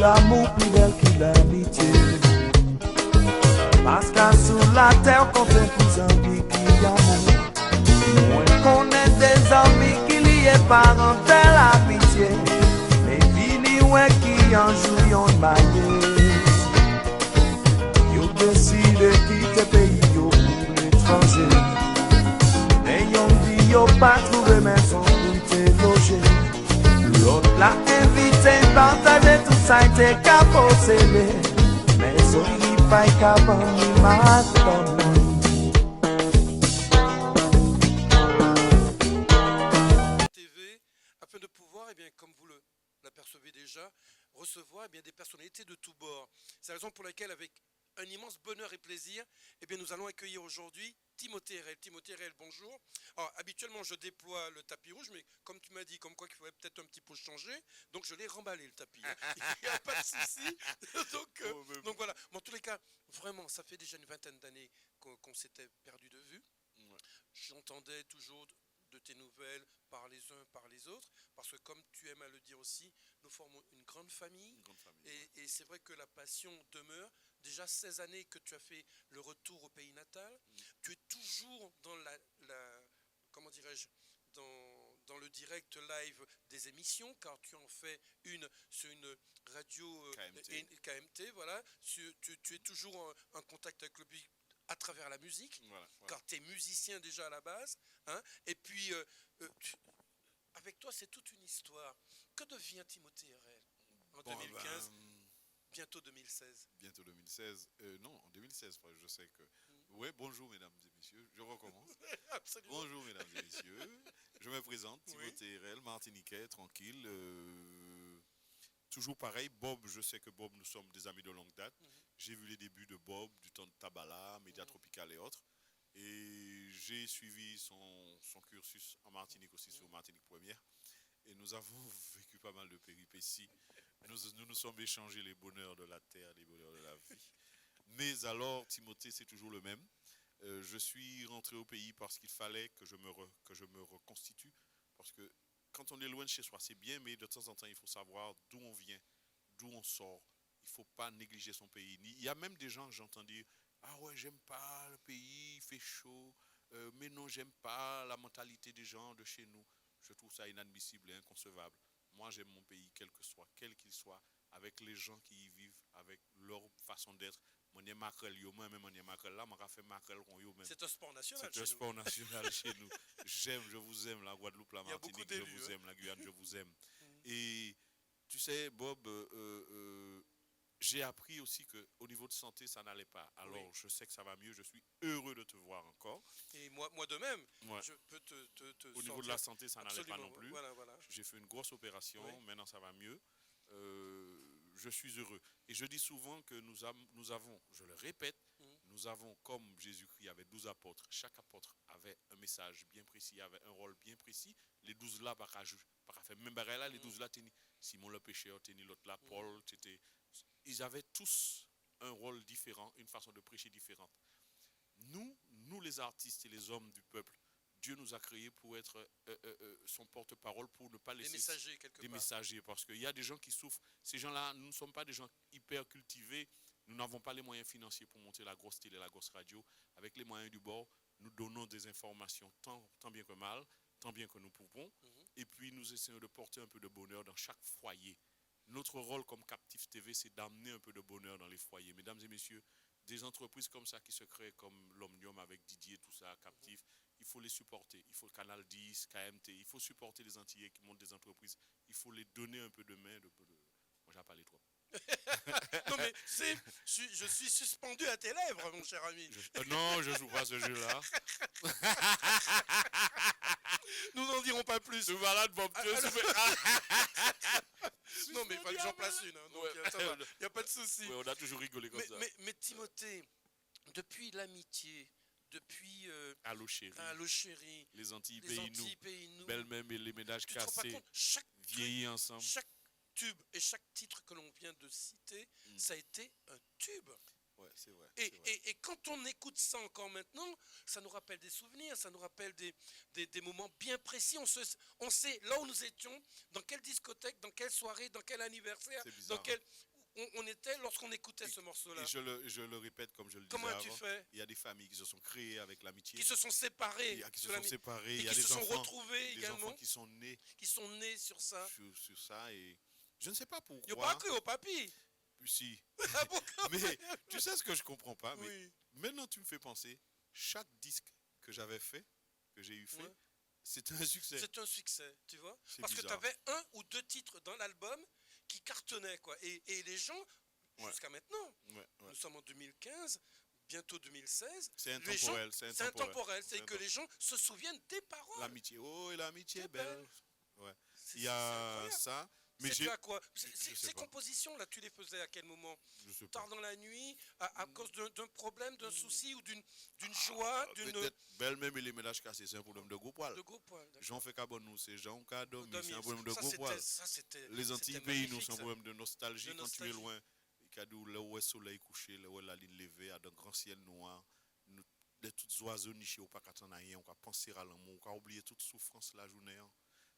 l'amour plus belle que l'amitié. Parce qu'à sous la terre qu'on fait plus envie qu'il y a amour. Moi connais des amis qui lient parentel amitié. Mais fini ouais qui en joue yon manier. Yo décide quitter pays yo pour l'étranger. Et yon dit yo pas trouvé maison pour te loger. L'autre l'a invité, partager tout ça et t'es capocelé. Mais on n'y pas qu'à ni maintenant. TV, afin de pouvoir, eh bien, comme vous l'apercevez déjà, recevoir eh bien, des personnalités de tous bords. C'est la raison pour laquelle, avec un immense bonheur et plaisir, eh bien, nous allons accueillir aujourd'hui Timothée RL. Timothée RL, bonjour. Alors, habituellement, je déploie le tapis rouge, mais comme tu m'as dit, comme quoi qu'il faudrait peut-être un petit peu changer, donc je l'ai remballé le tapis. Il n'y a pas de souci. donc voilà. Mais en tous les cas, vraiment, ça fait déjà une vingtaine d'années qu'on s'était perdu de vue. Ouais. J'entendais toujours de tes nouvelles par les uns, par les autres, parce que comme tu aimes à le dire aussi, nous formons une grande famille. Et c'est vrai que la passion demeure. Déjà 16 années que tu as fait le retour au pays natal, tu es toujours dans comment dirais-je, dans le direct live des émissions, car tu en fais une sur une radio KMT, voilà. Tu es toujours en contact avec le public à travers la musique, voilà. Car tu es musicien déjà à la base, hein, et puis avec toi c'est toute une histoire. Que devient Timothée RL en 2015 Bientôt 2016. Bientôt 2016. Non, en 2016, je sais que... Ouais, bonjour mesdames et messieurs, je recommence. Bonjour mesdames et messieurs, je me présente, Timothée RL, Martiniquais, tranquille. Toujours pareil, Bob, je sais que Bob, nous sommes des amis de longue date. J'ai vu les débuts de Bob, du temps de Tabala, Média Tropical et autres. Et j'ai suivi son cursus en Martinique aussi, sur Martinique Première. Et nous avons vécu pas mal de péripéties. Nous nous sommes échangés les bonheurs de la terre, les bonheurs de la vie. Mais alors, Timothée, c'est toujours le même. Je suis rentré au pays parce qu'il fallait que je me reconstitue. Parce que quand on est loin de chez soi, c'est bien, mais de temps en temps, il faut savoir d'où on vient, d'où on sort. Il ne faut pas négliger son pays. Il y a même des gens que j'entends dire « Ah ouais, j'aime pas le pays, il fait chaud. Mais non, j'aime pas la mentalité des gens de chez nous. » Je trouve ça inadmissible et inconcevable. Moi, j'aime mon pays, quel qu'il soit, avec les gens qui y vivent, avec leur façon d'être. C'est un sport national. C'est un sport national chez nous. Je vous aime, la Guadeloupe, la Martinique, je vous aime, la Guyane, je vous aime. Et tu sais, Bob, j'ai appris aussi qu'au niveau de santé, ça n'allait pas. Alors, je sais que ça va mieux. Je suis heureux de te voir encore. Et moi de même, je peux te au niveau de la santé, ça n'allait pas non plus. Voilà. J'ai fait une grosse opération. Maintenant, ça va mieux. Je suis heureux. Et je dis souvent que nous avons, je le répète, nous avons, comme Jésus-Christ avait 12 apôtres, chaque apôtre avait un message bien précis, avait un rôle bien précis. Les 12 là, même là, les 12 là, Simon le pécheur, l'autre là, Paul, ils avaient tous un rôle différent, une façon de prêcher différente. Nous les artistes et les hommes du peuple, Dieu nous a créés pour être son porte-parole, pour ne pas laisser des messagers, parce qu'il y a des gens qui souffrent. Ces gens-là, nous ne sommes pas des gens hyper cultivés, nous n'avons pas les moyens financiers pour monter la grosse télé, la grosse radio. Avec les moyens du bord, nous donnons des informations tant bien que mal, tant bien que nous pouvons, et puis nous essayons de porter un peu de bonheur dans chaque foyer. Notre rôle comme Captif TV, c'est d'amener un peu de bonheur dans les foyers. Mesdames et messieurs, des entreprises comme ça qui se créent, comme l'Omnium avec Didier, tout ça, Captif, il faut les supporter. Il faut Canal 10, KMT, il faut supporter les Antillais qui montent des entreprises. Il faut les donner un peu de main. Moi, j'ai parlé trop. Non, mais je suis suspendu à tes lèvres, mon cher ami. Non, je ne joue pas ce jeu-là. Nous n'en dirons pas plus. Tu malade, Bob. Non, mais il fallait que j'en place une. Hein, donc, il n'y a pas de souci. On a toujours rigolé comme ça. Mais Timothée, depuis l'amitié, depuis Allô chérie, les Antilles pays nous, belle-même et les ménages cassés, vieillis ensemble. Chaque tube et chaque titre que l'on vient de citer, ça a été un tube. Ouais, c'est vrai. Et quand on écoute ça encore maintenant, ça nous rappelle des souvenirs, ça nous rappelle des moments bien précis. On sait là où nous étions, dans quelle discothèque, dans quelle soirée, dans quel anniversaire, on était lorsqu'on écoutait ce morceau-là? Et je le répète comme je le disais Comment avant. tu fais? Il y a des familles qui se sont créées avec l'amitié. Qui se sont séparés. Qui se sont séparés. Et Il y a qui des se sont enfants, retrouvés des également. enfants qui sont nés Qui sont nés sur ça. sur ça. Et je ne sais pas pourquoi. Il n'y a pas cru au papy. Si. Ah bon, Mais tu sais ce que je comprends pas. Mais oui. maintenant, tu me fais penser, chaque disque que j'avais fait, que j'ai eu fait, Ouais. c'était un succès. C'est un succès, tu vois. C'est Parce que tu bizarre. avais 1 ou 2 titres dans l'album qui cartonnaient, quoi. Et les gens, Ouais. jusqu'à maintenant, Ouais. nous sommes en 2015, bientôt 2016. C'est Les gens, intemporel. c'est intemporel. C'est que les gens se souviennent des paroles. L'amitié. Oh, et l'amitié est C'est belle. Ouais. C'est- Il y c'est a incroyable. ça. Mais C'est dû à quoi? je sais Ces pas. compositions-là, tu les faisais à quel moment? Je sais pas. Tard dans la nuit, à cause d'un problème, d'un souci ou d'une joie, d'une Peut-être belle même et les ménages cassés, c'est un problème de gros poil. de gros poils. d'accord. Jean fait cabon nous, c'est Jean qui a dormi, c'est un Domi, problème de ça, gros poil. c'était Les Antilles c'était pays, nous, magnifique, c'est un ça. problème de nostalgie De quand tu es nostalgie. loin. Cadou, là où est le soleil couché, là où est la ligne levée, à de grands ciels noirs, de toutes oiseaux nichés, ou pas qu'à t'en rien, on va penser à l'amour, on va oublier toute souffrance la journée. Hein.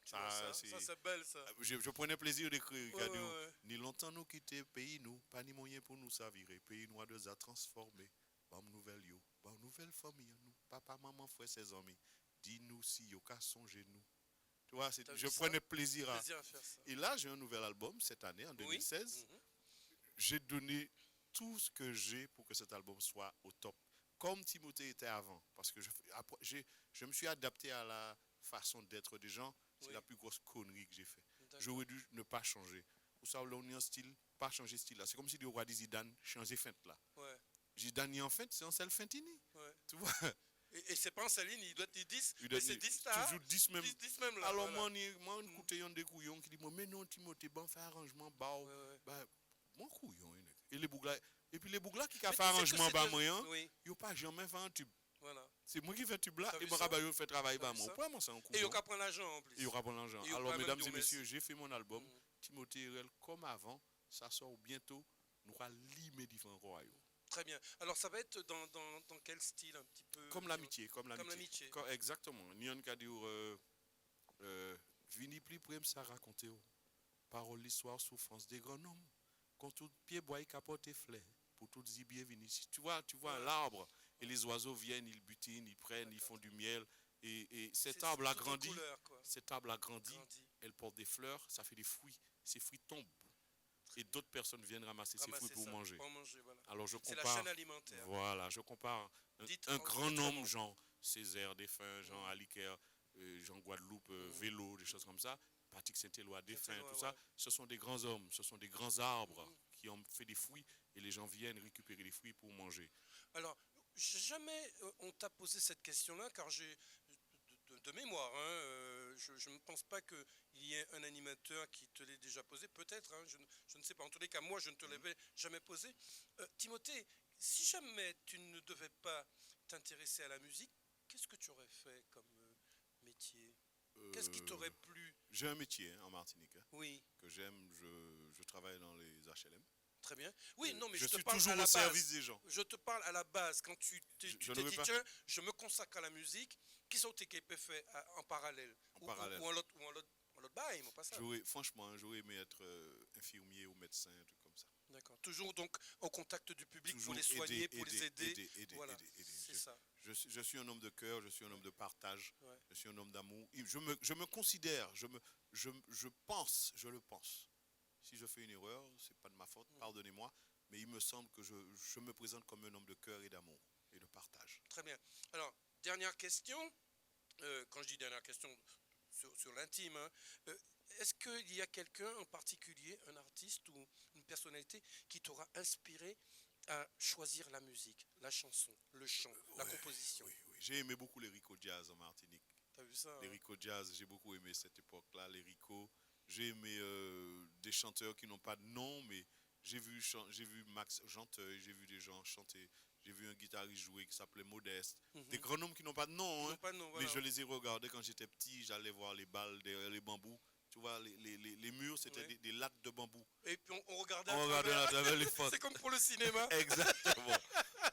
Tu vois ça, c'est belle, ça. Je prenais plaisir d'écrire, Ouais, Cadou. ouais. Ni longtemps nous quitter pays, nous, pas ni moyen pour nous savirer. Pays nous a deux à transformer. Bam nouvelle yo, bam nouvelle famille, nous, papa, maman, frère, ses amis. Dis-nous si yo qu'à songer nous. Tu vois, T'as je vu ça? prenais plaisir à. Plaisir à faire ça. Et là, j'ai un nouvel album cette année, en 2016. Mhm. J'ai donné tout ce que j'ai pour que cet album soit au top. Comme Timothée était avant. Parce que je me suis adapté à la façon d'être des gens. C'est Oui. la plus grosse connerie que j'ai fait. D'accord. J'aurais dû ne pas changer. Pour ça, là, on est en style, pas changer style là. C'est comme si le roi dit Zidane, changer feinte là. Ouais, Zidane est en feinte, c'est en seul feintini. ouais. Tu vois? Et c'est pas en saline, il doit être 10, Il doit mais c'est être 10 là. toujours 10 même. 10 même là. Alors, voilà. moi, écoutez, un des couillons qui dit, mais non, Timothée, bon, fait arrangement, bah, Ouais, ouais. bah, mon couillon, il est. Et les bouglas, et puis les bouglas qui Mais a tu fait sais que arrangement, c'est bah, un- moi, hein, Oui, ils n'ont pas jamais fait un tube. voilà. C'est moi qui fais tube là, T'as et vu mon ça? rabat, fait travail, T'as bah, vu moi, ça? pourquoi moi, c'est un Et il couillon? n'y a pas l'argent en plus. Et il y aura pas l'argent. Et il y aura Alors, même mesdames Dieu et messieurs, merci. j'ai fait mon album, Mhm. Timothée Hurel, comme avant, ça sort bientôt, nous allons limer différents royaumes. Très bien. Alors ça va être dans quel style un petit peu? Comme l'amitié, comme l'amitié. l'amitié. Exactement. Nyon ka di ou, vini pli près ça raconter ou. Parole, l'histoire, souffrance des grands hommes. Quand tout pied bois capote fleurs, pour tout zibier vini. Tu vois Ouais. l'arbre, et les oiseaux viennent, ils butinent, ils prennent, ils font du miel. Et cet C'est arbre a tout en grandi, couleur, quoi. cet arbre a grandi, Grandi. elle porte des fleurs, ça fait des fruits. Ces fruits tombent. Et d'autres personnes viennent ramasser ces fruits Ramasser pour ça, manger. pour manger, voilà. Alors je C'est la compare, chaîne alimentaire. voilà, je compare Dites un en- grand autrement. nombre, genre Césaire, Défunt, Jean Aliquer, Jean Guadeloupe, Vélo, des choses comme ça, Patrick Saint-Éloi, Défunt, Saint-Éloi, tout ça, ouais. ce sont des grands hommes, ce sont des grands arbres qui ont fait des fruits et les gens viennent récupérer les fruits pour manger. Alors, jamais on t'a posé cette question-là, car j'ai de mémoire, hein, je ne pense pas qu'il y ait un animateur qui te l'ait déjà posé, peut-être, hein, je ne sais pas. En tous les cas, moi, je ne te l'avais jamais posé. Timothée, si jamais tu ne devais pas t'intéresser à la musique, qu'est-ce que tu aurais fait comme métier? Qu'est-ce qui t'aurait plu? J'ai un métier en Martinique Oui, que j'aime, je travaille dans les HLM. très bien. Oui, non, mais je te suis parle toujours à la au base. service des gens. Je te parle à la base, quand tu Je t'es n'aurais dit, pas- tiens, je me consacre à la musique, qui sont tes qui peut faire en parallèle? En parallèle. Ou en l'autre bail, mon passage. Franchement, j'aurais aimé être infirmier ou médecin, un truc comme ça. D'accord. Toujours donc en contact du public Toujours pour les soigner, aider, pour les aider. aider. Voilà, c'est ça. Je suis un homme de cœur, je suis un homme de partage, Ouais. je suis un homme d'amour. Et je me considère, je pense, je le pense. Si je fais une erreur, c'est pas de ma faute, pardonnez-moi, mais il me semble que je me présente comme un homme de cœur et d'amour et de partage. Très bien. Alors, dernière question. Quand je dis dernière question, sur l'intime, hein, est-ce qu'il y a quelqu'un en particulier, un artiste ou une personnalité qui t'aura inspiré à choisir la musique, la chanson, le chant, la composition? Oui. J'ai aimé beaucoup les Rico Jazz en Martinique. T'as vu ça, Les hein? Rico Jazz, j'ai beaucoup aimé cette époque-là, les Rico. J'ai aimé des chanteurs qui n'ont pas de nom, mais j'ai vu Max Janteuil, j'ai vu des gens chanter, j'ai vu un guitariste jouer qui s'appelait Modeste. Des grands noms qui n'ont pas de nom, hein, Non, pas non, mais voilà. je les ai regardés quand j'étais petit, j'allais voir les balles derrière les bambous. tu vois, les murs, c'était des lattes de bambou. Et puis on regardait On regardait à travers les fenêtres. C'est comme pour le cinéma. Exactement.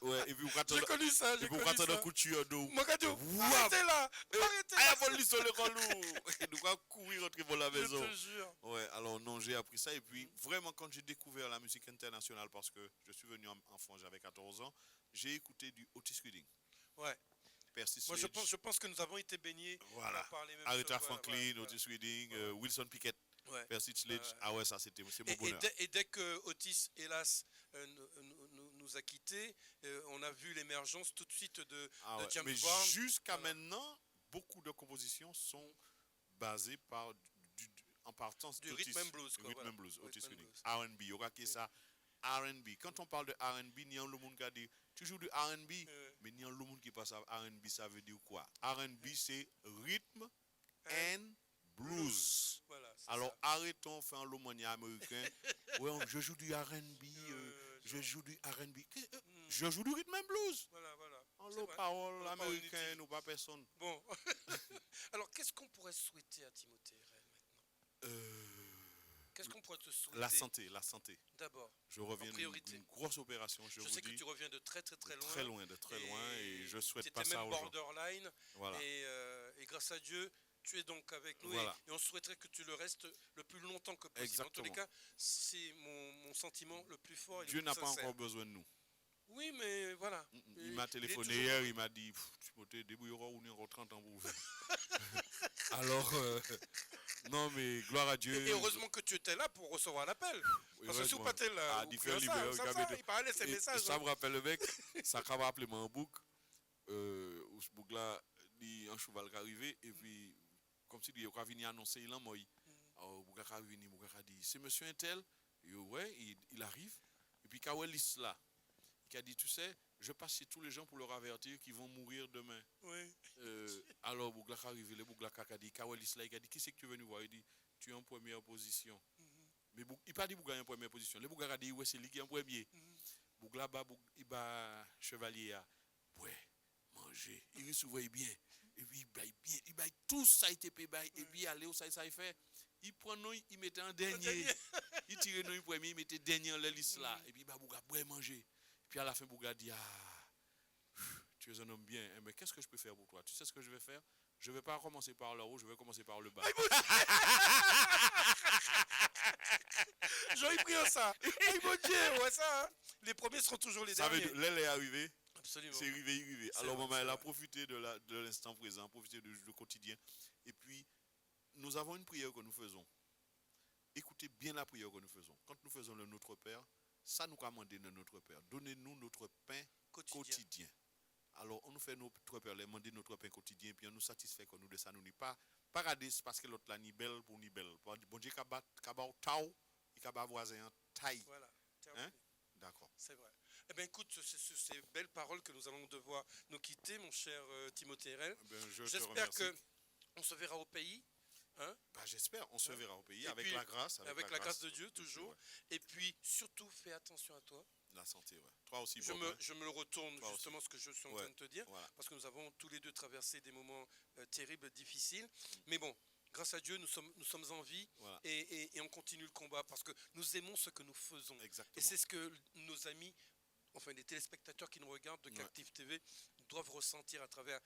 Ouais, et puis J'ai connu ça, et puis vous regardez la couture d'eau. Mogadou, arrêtez là. Arrêtez Ah, là. il faut sur le relou. Et nous allons courir rentrer dans la maison. Je te jure. Ouais, alors non, j'ai appris ça. Et puis, vraiment, quand j'ai découvert la musique internationale, parce que je suis venu en France, j'avais 14 ans, j'ai écouté du Otis Redding. Ouais. Percy Moi, Sledge. je pense que nous avons été baignés Voilà. par les mêmes Aretha choses. Franklin, Voilà. Otis Redding, Wilson Pickett, Ouais. Percy Sledge. Ah ouais, ça, c'est mon bonheur. Et dès que Otis, hélas, nous a quittés, on a vu l'émergence tout de suite de James Mais Brown. jusqu'à maintenant, beaucoup de compositions sont basées en partance Du d'Otis. rhythm and blues, quoi, Rhythm voilà. and blues, Otis Rhythm and Redding. blues. R&B, il y aura qui ça R&B. Quand on parle de R&B, il y a le monde qui a dit toujours du R&B, mais il y a le monde qui passe à R&B, ça veut dire quoi? R&B, c'est rhythm and blues. Voilà, Alors ça. arrêtons de faire l'aumônier américain. Ouais, je joue du R&B, je joue du R&B. Je joue du rhythm and blues. Voilà. En C'est l'eau vrai. parole Parole américaine inutile. ou pas personne. Bon. Alors, qu'est-ce qu'on pourrait souhaiter à Timothée Rel maintenant? Qu'est-ce qu'on pourrait te souhaiter? La santé. D'abord. Je reviens priorité. d'une grosse opération, je vous sais que dis. tu reviens de très loin. De très loin, et je souhaite t'étais pas ça même aux gens. borderline. Voilà. Et grâce à Dieu, tu es donc avec nous. Voilà. Et on souhaiterait que tu le restes le plus longtemps que possible. Exactement. En tous les cas, c'est mon sentiment le plus fort et Dieu le n'a plus pas sincère. encore besoin de nous. Oui, mais voilà. Il m'a téléphoné toujours- hier, il m'a dit Timothée, débrouillera ou on est 30 ans pour vous. Alors, non, mais gloire à Dieu. Et heureusement que tu étais là pour recevoir l'appel. Parce que si vous pas été là, vous différents pouvez il paraît laisser Et message. ça me rappelle le mec, ça va appeler moi en boucle. Où ce boucle là, il y a un cheval qui est arrivé, et puis, comme si il a venu annoncer, il a moi. Alors, boucle est venu, boucle a dit c'est monsieur Intel. Ouais, il arrive. Et puis, quand il est là, il a dit tu sais, je passe chez tous les gens pour leur avertir qu'ils vont mourir demain. Oui. Alors, boucle est arrivé, le boucle a dit quand il est là, il a dit qui c'est que tu es venu voir? Il dit tu es en première position. Mais il n'a pas dit Bougla en première position. Le Bougla a dit, ouais, c'est lui qui est en premier. Bougla, il va chevalier à, ouais, manger. Il souvent bien. Et puis, il baille tout ça, il te paye. Et puis, aller où ça, il fait. Il prend nous, il mettait en dernier. Il tire nous, premier, il mettait dernier en la liste là. Et puis, Bougla, ouais, manger. Puis, à la fin, Bougla dit, tu es un homme bien. Mais qu'est-ce que je peux faire pour toi? Tu sais ce que je vais faire? Je ne vais pas commencer par le haut, je vais commencer par le bas. J'aurais pris ça. Aïe mon Dieu, ouais ça. Hein. Les premiers seront toujours les derniers. Ça veut dire, l'aile est arrivée. Absolument. C'est arrivé. Alors vrai, maman, elle a profité de l'instant présent, profité du quotidien. Et puis, nous avons une prière que nous faisons. Écoutez bien la prière que nous faisons. Quand nous faisons le Notre Père, ça nous commande de Notre Père. Donnez-nous notre pain quotidien. Alors, on nous fait notre Père, demander notre pain quotidien, puis on nous satisfait que nous de ça, nous n'y pas paradis parce que l'autre là ni belle pour ni belle. Bon Dieu, kaba tao, il kaba voisin taille. Voilà. Hein? D'accord. C'est vrai. Eh bien, écoute, c'est sur ces belles paroles que nous allons devoir nous quitter, mon cher Timothée Rel. J'espère qu'on se verra au pays. Hein? Bah, j'espère, on se verra au pays, et avec puis, la grâce. Avec la grâce de Dieu, toujours. Ouais. Et puis, surtout, fais attention à toi. La santé, ouais. Toi aussi, je me le retourne, toi justement, aussi. Ce que je suis en train de te dire. Voilà. Parce que nous avons tous les deux traversé des moments terribles, difficiles. Mais bon, grâce à Dieu, nous sommes en vie. Voilà. Et on continue le combat parce que nous aimons ce que nous faisons. Exactement. Et c'est ce que nos amis, enfin les téléspectateurs qui nous regardent de Captive TV doivent ressentir à travers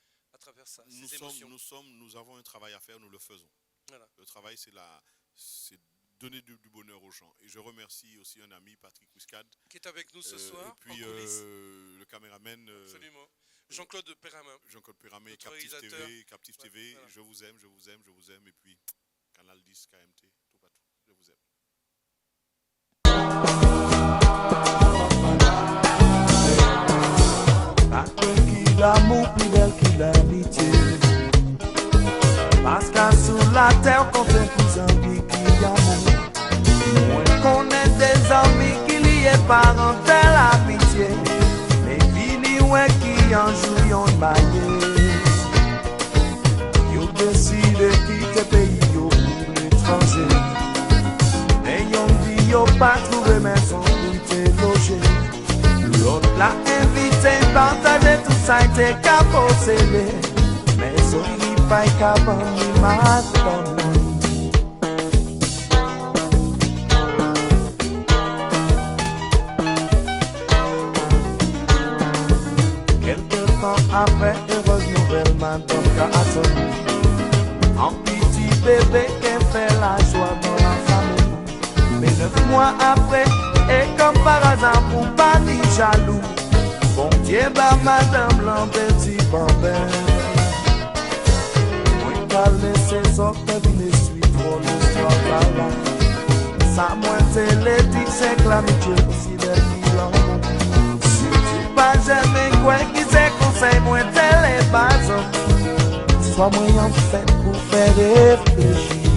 ça. Ces émotions. Nous avons un travail à faire, nous le faisons. Voilà. Le travail, c'est donner du bonheur aux gens. Et je remercie aussi un ami, Patrick Wiscad, qui est avec nous ce soir. Et puis le caméraman. Absolument. Jean-Claude Perramin. Jean-Claude Perramin, Captive TV. Voilà. Je vous aime. Et puis, Canal 10, KMT, tout partout. Je vous aime. Qui l'amour plus belle qui l'amitié. Parce qu'à sous la terre qu'on fait plus envie qu'il y a moins qu'on ait des amis qu'il y ait parentel amitié. Mais fini ouais qui en joue yon maillé. Yo décide quitter pays yo pour l'étranger. Et yon dit yo pas trouvé maison pour te loger. L'autre l'a invité, partager tout ça était capocelé. Mais son n'y pas capable ni maintenant. après heureuse nouvelle, madame qu'a attendu. Un petit bébé qui fait la joie dans la famille. Mais 9 mois après, et comme par hasard pour pas ni jaloux, bon Dieu bah madame l'un petit bambin. Moi pas laisser sortir une suite pour l'histoire par là. Ça moi c'est les dit c'est que l'amitié aussi belle qu'il en. Si tu pas jamais quoi qui c'est conseil moi c'est les bases. Sois moyen fait pour faire réfléchir.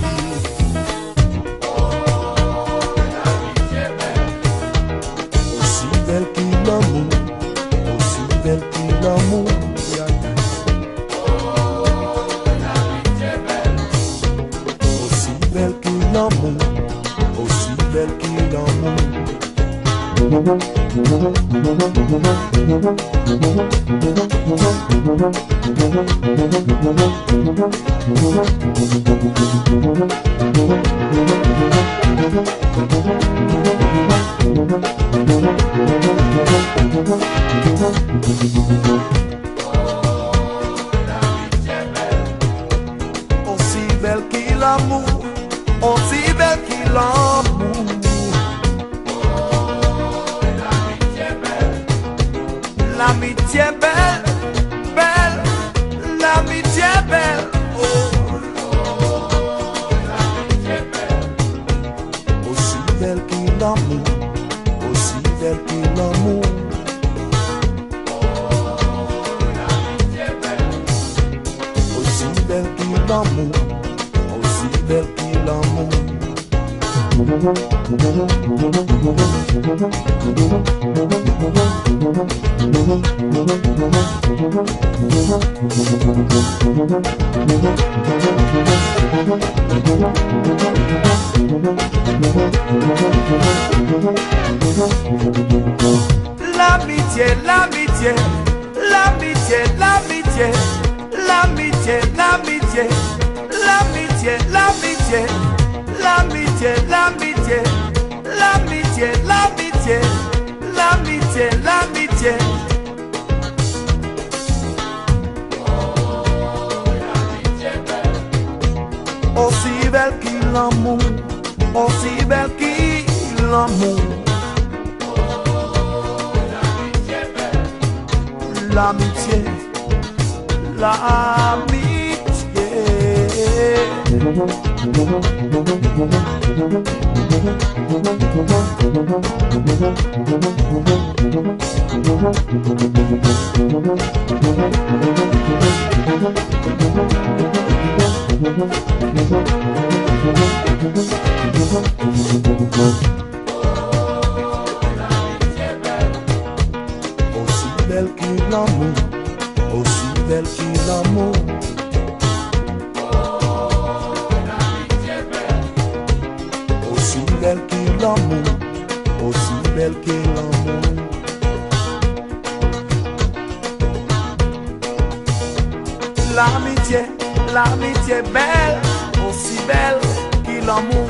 Aussi belle qu'il l'amour, aussi belle qu'il l'amour. Aussi belle qu'il l'amour, aussi belle qu'il l'amour. Aussi belle qu'il l'amour, aussi belle qu'il l'amour. L'amitié belle, belle, l'amitié belle. Oh. Aussi belle qu'il l'amour, aussi belle qu'il l'amour. Aussi belle qu'il l'amour, aussi belle qu'il l'amour. L'amitié, l'amitié, l'amitié, l'amitié, l'amitié, l'amitié, l'amitié, l'amitié, l'amitié, l'amitié, l'amitié, l'amitié, l'amitié, l'amitié. Aussi belle qu'il l'amour, aussi belle qu'il l'amour. L'amitié, l'amitié. Aussi belle qu'il l'amour, aussi belle qu'il l'amour. Aussi belle qu'il l'amour, aussi belle qu'il l'amour. L'amitié, l'amitié belle, aussi belle qu'il l'amour.